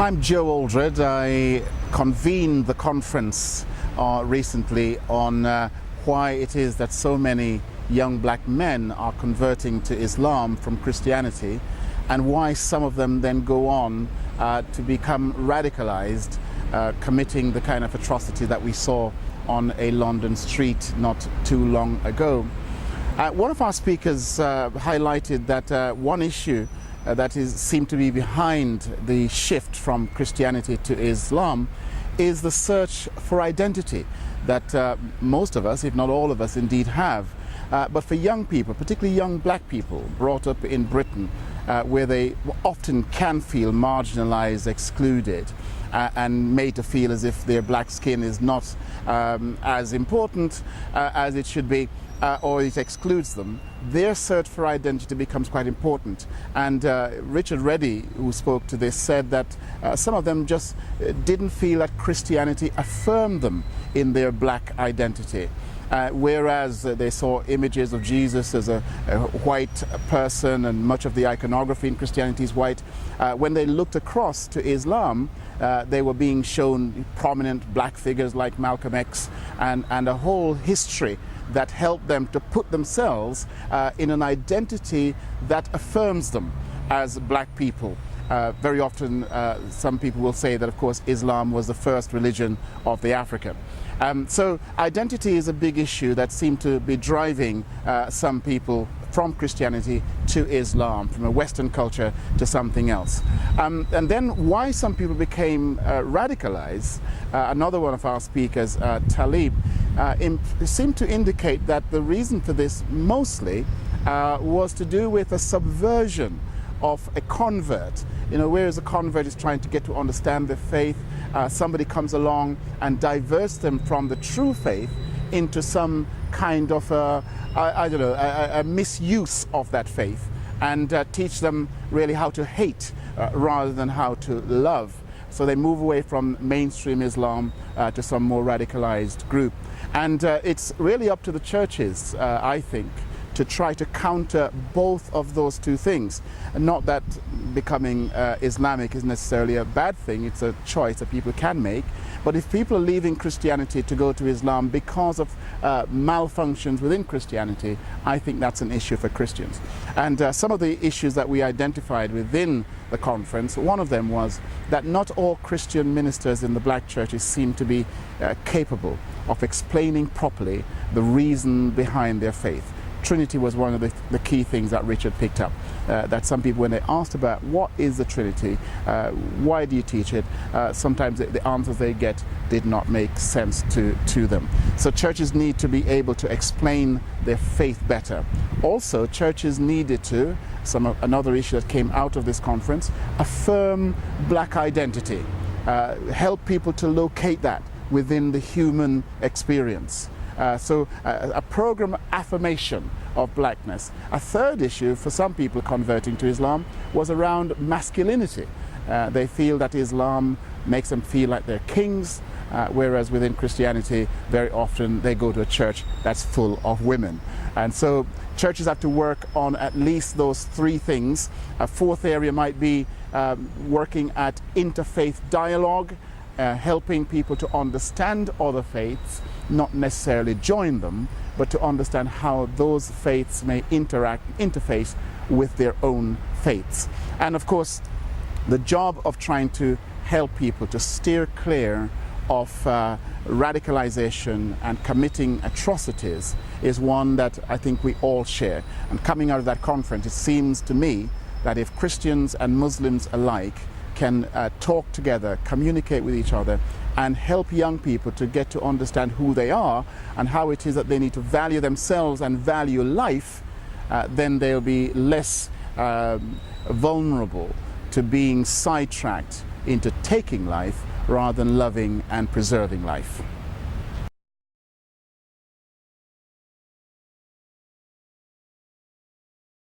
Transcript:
I'm Joe Aldred. I convened the conference recently on why it is that so many young black men are converting to Islam from Christianity, and why some of them then go on to become radicalized, committing the kind of atrocity that we saw on a London street not too long ago. One of our speakers highlighted that one issue that seemed to be behind the shift from Christianity to Islam is the search for identity that most of us, if not all of us, indeed have. But for young people, particularly young black people brought up in Britain, where they often can feel marginalized, excluded, and made to feel as if their black skin is not as important as it should be, or it excludes them, their search for identity becomes quite important. And Richard Reddy, who spoke to this, said that some of them just didn't feel that Christianity affirmed them in their black identity. Whereas they saw images of Jesus as a white person, and much of the iconography in Christianity is white, when they looked across to Islam, they were being shown prominent black figures like Malcolm X and a whole history that helped them to put themselves in an identity that affirms them as black people. Very often some people will say that, of course, Islam was the first religion of the African. So identity is a big issue that seemed to be driving some people from Christianity to Islam, from a Western culture to something else. And then why some people became radicalized, another one of our speakers, Talib, seemed to indicate that the reason for this mostly was to do with a subversion of a convert. You know, whereas a convert is trying to get to understand the faith, somebody comes along and diverts them from the true faith into some kind of a misuse of that faith, and teach them really how to hate rather than how to love. So they move away from mainstream Islam to some more radicalized group. And it's really up to the churches, I think, to try to counter both of those two things. Not that becoming Islamic is necessarily a bad thing, it's a choice that people can make. But if people are leaving Christianity to go to Islam because of malfunctions within Christianity, I think that's an issue for Christians. And some of the issues that we identified within the conference, one of them was that not all Christian ministers in the black churches seem to be capable of explaining properly the reason behind their faith. Trinity was one of the key things that Richard picked up, that some people, when they asked about what is the Trinity, why do you teach it, sometimes the answers they get did not make sense to them. So churches need to be able to explain their faith better. Also, churches needed to, another issue that came out of this conference, affirm black identity, help people to locate that within the human experience. So a program affirmation of blackness. A third issue for some people converting to Islam was around masculinity. They feel that Islam makes them feel like they're kings, whereas within Christianity very often they go to a church that's full of women. And so churches have to work on at least those three things. A fourth area might be working at interfaith dialogue, helping people to understand other faiths, not necessarily join them, but to understand how those faiths may interface with their own faiths. And of course, the job of trying to help people to steer clear of radicalization and committing atrocities is one that I think we all share. And coming out of that conference, it seems to me that if Christians and Muslims alike can talk together, communicate with each other, and help young people to get to understand who they are and how it is that they need to value themselves and value life, then they'll be less vulnerable to being sidetracked into taking life rather than loving and preserving life.